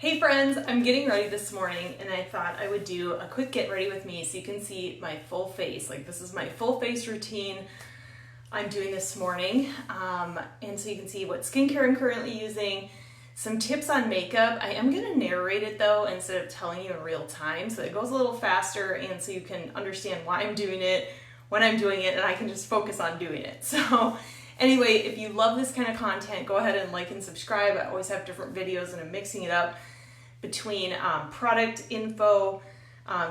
Hey friends, I'm getting ready this morning and I thought I would do a quick get ready with me so you can see my full face. Like this is my full face routine I'm doing this morning. And so you can see what skincare I'm currently using, some tips on makeup. I am gonna narrate it though instead of telling you in real time so it goes a little faster and so you can understand why I'm doing it, when I'm doing it, and I can just focus on doing it. So anyway, if you love this kind of content, go ahead and like and subscribe. I always have different videos and I'm mixing it up between product info,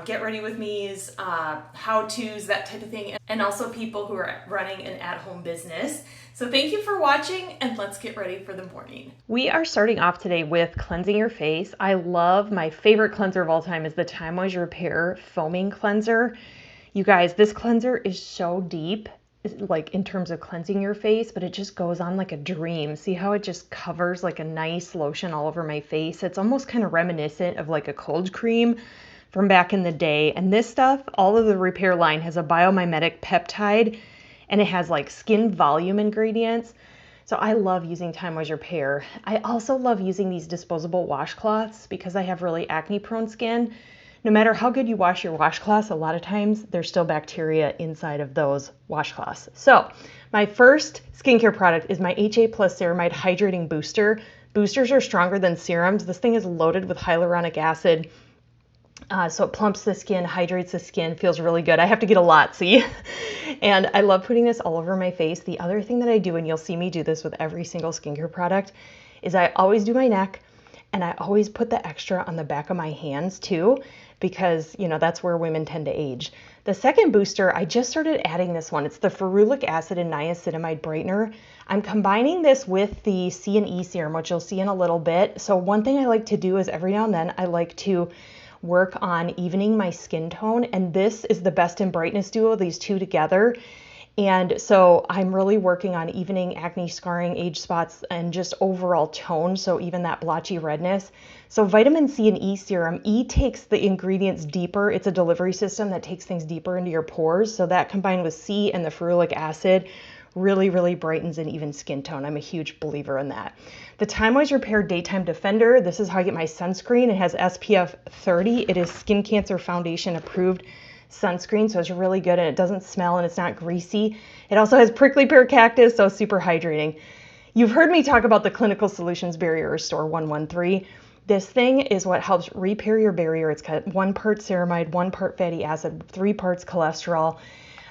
get ready with me's, how-tos, that type of thing, and also people who are running an at-home business. So thank you for watching and let's get ready for the morning. We are starting off today with cleansing your face. I love, my favorite cleanser of all time is the Timewise Repair Foaming Cleanser. You guys, this cleanser is so deep, like in terms of cleansing your face, but it just goes on like a dream. See how it just covers like a nice lotion all over my face? It's almost kind of reminiscent of like a cold cream from back in the day. And this stuff, all of the Repair line has a biomimetic peptide and it has like skin volume ingredients. So I love using Timewise Repair. I also love using these disposable washcloths because I have really acne prone skin. No matter how good you wash your washcloths, a lot of times there's still bacteria inside of those washcloths. So my first skincare product is my HA+ Ceramide Hydrating Booster. Boosters are stronger than serums. This thing is loaded with hyaluronic acid. So it plumps the skin, hydrates the skin, feels really good. I have to get a lot, see? And I love putting this all over my face. The other thing that I do, and you'll see me do this with every single skincare product, is I always do my neck, and I always put the extra on the back of my hands too, because, you know, that's where women tend to age. The second booster, I just started adding this one. It's the Feurlic Acid and Niacinamide Brightener. I'm combining this with the C&E serum, which you'll see in a little bit. So one thing I like to do is every now and then I like to work on evening my skin tone, and this is the best in brightness duo, these two together. And so I'm really working on evening acne, scarring, age spots, and just overall tone, so even that blotchy redness. So vitamin C and E serum, E takes the ingredients deeper. It's a delivery system that takes things deeper into your pores. So that combined with C and the ferulic acid really brightens an even skin tone. I'm a huge believer in that. The Timewise Repair Daytime Defender, this is how I get my sunscreen. It has SPF 30. It is Skin Cancer Foundation approved sunscreen, so it's really good and it doesn't smell and it's not greasy. It also has prickly pear cactus, so super hydrating. You've heard me talk about the Clinical Solutions Barrier Restore 113. This thing is what helps repair your barrier. It's got 1 part ceramide, 1 part fatty acid, 3 parts cholesterol.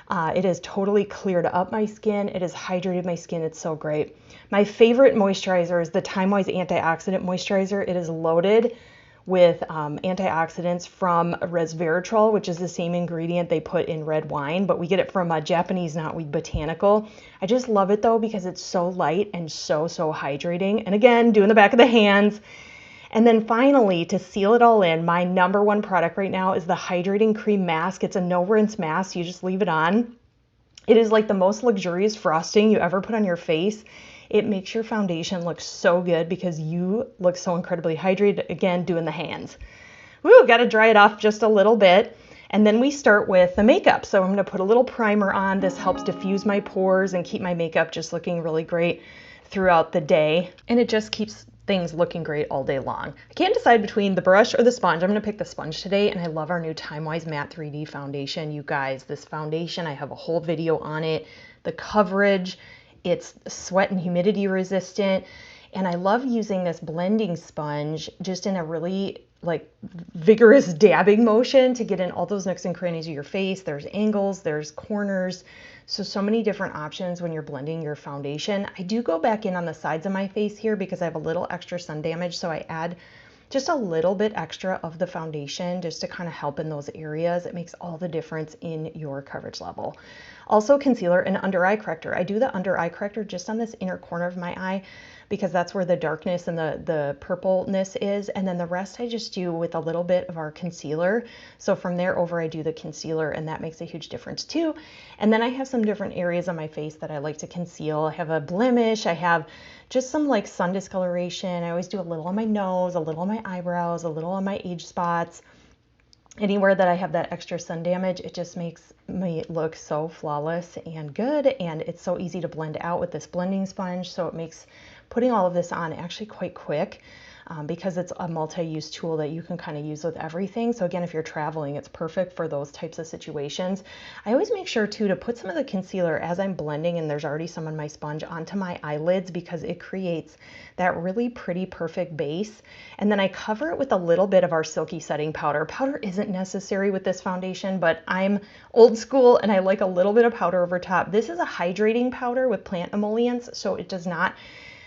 It has totally cleared up my skin. It has hydrated my skin. It's so great. My favorite moisturizer is the Timewise Antioxidant Moisturizer. It is loaded with antioxidants from resveratrol, which is the same ingredient they put in red wine, but we get it from a Japanese knotweed botanical. I just love it though because it's so light and so hydrating. And again, doing the back of the hands. And then finally, to seal it all in, my #1 product right now is the Hydrating Cream Mask. It's a no rinse mask. You just leave it on. It is like the most luxurious frosting you ever put on your face. It makes your foundation look so good because you look so incredibly hydrated. Again, doing the hands. Woo, got to dry it off just a little bit. And then we start with the makeup. So I'm going to put a little primer on. This helps diffuse my pores and keep my makeup just looking really great throughout the day. And it just keeps things looking great all day long. I can't decide between the brush or the sponge. I'm going to pick the sponge today, and I love our new Timewise Matte 3D foundation. You guys, this foundation, I have a whole video on it. The coverage, it's sweat and humidity resistant, and I love using this blending sponge just in a really like vigorous dabbing motion to get in all those nooks and crannies of your face. There's angles, there's corners, so many different options when you're blending your foundation. I do go back in on the sides of my face here because I have a little extra sun damage, so I add just a little bit extra of the foundation just to kind of help in those areas. It makes all the difference in your coverage level. Also concealer and under eye corrector. I do the under eye corrector just on this inner corner of my eye because that's where the darkness and the purpleness is. And then the rest I just do with a little bit of our concealer. So from there over I do the concealer, and that makes a huge difference too. And then I have some different areas on my face that I like to conceal. I have a blemish, I have just some like sun discoloration. I always do a little on my nose, a little on my eyebrows, a little on my age spots. Anywhere that I have that extra sun damage, it just makes me look so flawless and good, and it's so easy to blend out with this blending sponge, so it makes putting all of this on actually quite quick. because it's a multi-use tool that you can kind of use with everything. So again, if you're traveling, it's perfect for those types of situations. I always make sure too to put some of the concealer as I'm blending, and there's already some on my sponge, onto my eyelids, because it creates that really pretty perfect base. And then I cover it with a little bit of our Silky setting powder. Powder isn't necessary with this foundation, but I'm old school and I like a little bit of powder over top. This is a hydrating powder with plant emollients, so it does not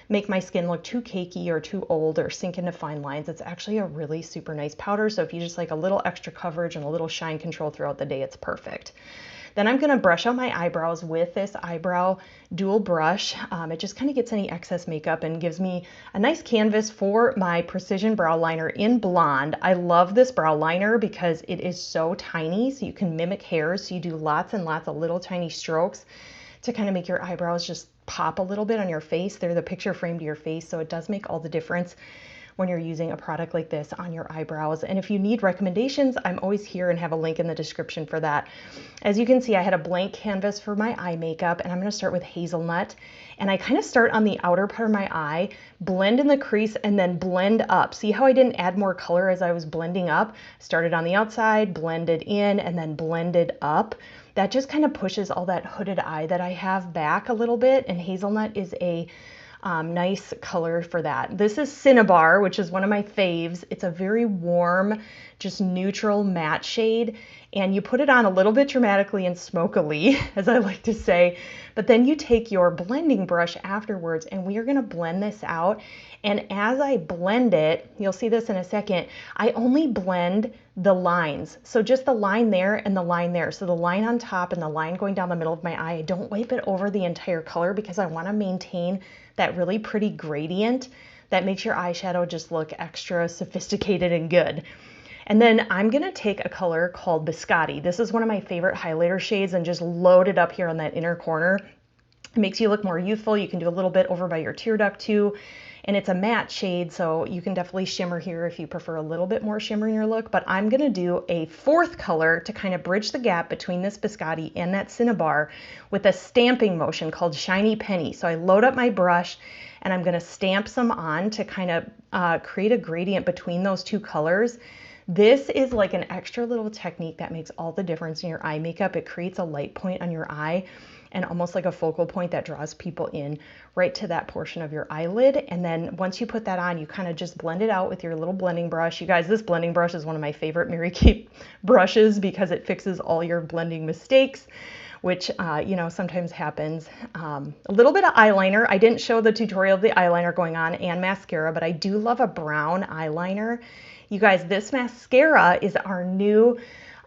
make my skin look too cakey or too old or sink into fine lines. It's actually a really super nice powder. So if you just like a little extra coverage and a little shine control throughout the day, it's perfect. Then I'm going to brush out my eyebrows with this eyebrow dual brush. It just kind of gets any excess makeup and gives me a nice canvas for my Precision Brow Liner in Blonde. I love this brow liner because it is so tiny, so you can mimic hairs. So you do lots and lots of little tiny strokes to kind of make your eyebrows just pop a little bit on your face. They're the picture frame to your face, so it does make all the difference when you're using a product like this on your eyebrows. And if you need recommendations, I'm always here and have a link in the description for that. As you can see, I had a blank canvas for my eye makeup, and I'm going to start with Hazelnut. And I kind of start on the outer part of my eye, blend in the crease, and then blend up. See how I didn't add more color as I was blending up? Started on the outside, blended in, and then blended up. That just kind of pushes all that hooded eye that I have back a little bit, and Hazelnut is a nice color for that. This is Cinnibar, which is one of my faves. It's a very warm, just neutral matte shade, and you put it on a little bit dramatically and smokily, as I like to say, but then you take your blending brush afterwards, and we are going to blend this out. And as I blend it, you'll see this in a second, I only blend the lines. So just the line there and the line there. So the line on top and the line going down the middle of my eye, I don't wipe it over the entire color because I want to maintain that really pretty gradient that makes your eyeshadow just look extra sophisticated and good. And then I'm going to take a color called Biscotti. This is one of my favorite highlighter shades, and just load it up here on that inner corner. It makes you look more youthful. You can do a little bit over by your tear duct too. And it's a matte shade, so you can definitely shimmer here if you prefer a little bit more shimmer in your look. But I'm going to do a fourth color to kind of bridge the gap between this Biscotti and that Cinnibar with a stamping motion called Shiny Penny. So I load up my brush and I'm going to stamp some on to kind of create a gradient between those two colors. This is like an extra little technique that makes all the difference in your eye makeup. It creates a light point on your eye and almost like a focal point that draws people in right to that portion of your eyelid. And then once you put that on, you kind of just blend it out with your little blending brush. You guys, this blending brush is one of my favorite Mary Kate brushes because it fixes all your blending mistakes, which, you know, sometimes happens. A little bit of eyeliner. I didn't show the tutorial of the eyeliner going on and mascara, but I do love a brown eyeliner. You guys, this mascara is our new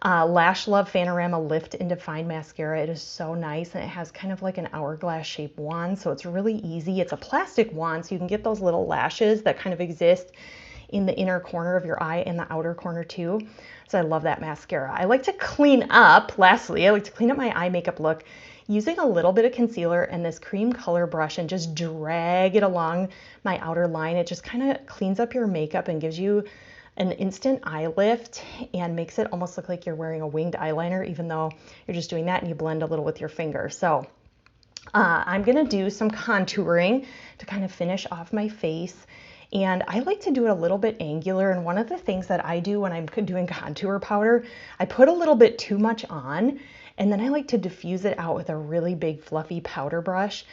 Lash Love Fanorama Lift and Define Mascara. It is so nice, and it has kind of like an hourglass shaped wand, so it's really easy. It's a plastic wand, so you can get those little lashes that kind of exist in the inner corner of your eye and the outer corner too. So I love that mascara. I like to clean up, lastly, I like to clean up my eye makeup look using a little bit of concealer and this cream color brush and just drag it along my outer line. It just kind of cleans up your makeup and gives you an instant eye lift and makes it almost look like you're wearing a winged eyeliner, even though you're just doing that and you blend a little with your finger. So I'm gonna do some contouring to kind of finish off my face. And I like to do it a little bit angular. And one of the things that I do when I'm doing contour powder, I put a little bit too much on, and then I like to diffuse it out with a really big fluffy powder brush.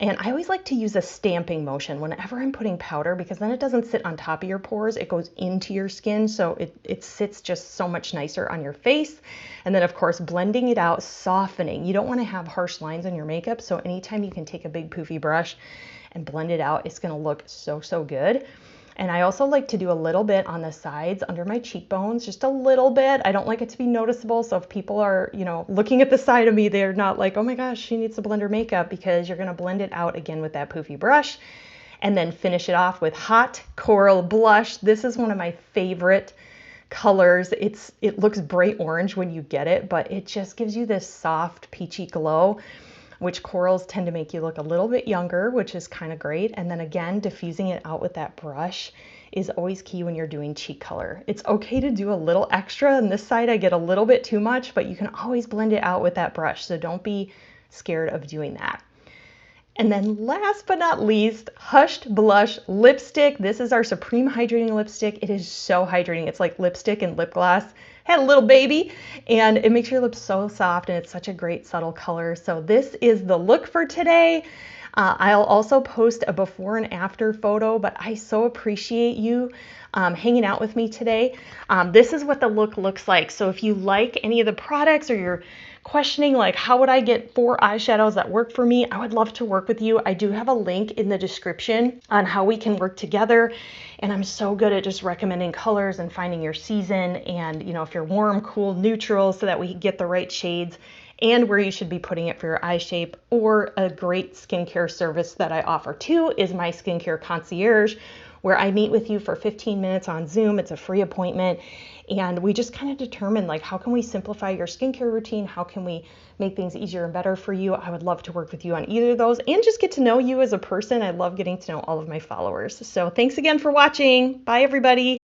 And I always like to use a stamping motion whenever I'm putting powder, because then it doesn't sit on top of your pores, it goes into your skin, so it sits just so much nicer on your face. And then of course, blending it out, softening. You don't want to have harsh lines on your makeup, so anytime you can take a big poofy brush and blend it out, it's going to look so, so good. And I also like to do a little bit on the sides under my cheekbones, just a little bit. I don't like it to be noticeable. So if people are, you know, looking at the side of me, they're not like, oh my gosh, she needs to blend her makeup, because you're going to blend it out again with that poofy brush and then finish it off with Hot Coral Blush. This is one of my favorite colors. It looks bright orange when you get it, but it just gives you this soft peachy glow, which corals tend to make you look a little bit younger, which is kind of great. And then again, diffusing it out with that brush is always key when you're doing cheek color. It's okay to do a little extra. On this side, I get a little bit too much, but you can always blend it out with that brush. So don't be scared of doing that. And then last but not least, Hushed Blush Lipstick. This is our Supreme Hydrating Lipstick. It is so hydrating. It's like lipstick and lip gloss. Had a little baby, and it makes your lips so soft, and it's such a great subtle color. So this is the look for today. I'll also post a before and after photo, but I so appreciate you hanging out with me today. This is what the look looks like. So if you like any of the products, or you're questioning like how would I get 4 eyeshadows that work for me, I would love to work with you. I do have a link in the description on how we can work together, and I'm so good at just recommending colors and finding your season, and you know, if you're warm, cool, neutral, so that we get the right shades and where you should be putting it for your eye shape. Or a great skincare service that I offer too is my skincare concierge, where I meet with you for 15 minutes on Zoom. It's a free appointment, and we just kind of determine like, how can we simplify your skincare routine? How can we make things easier and better for you? I would love to work with you on either of those and just get to know you as a person. I love getting to know all of my followers. So thanks again for watching. Bye everybody.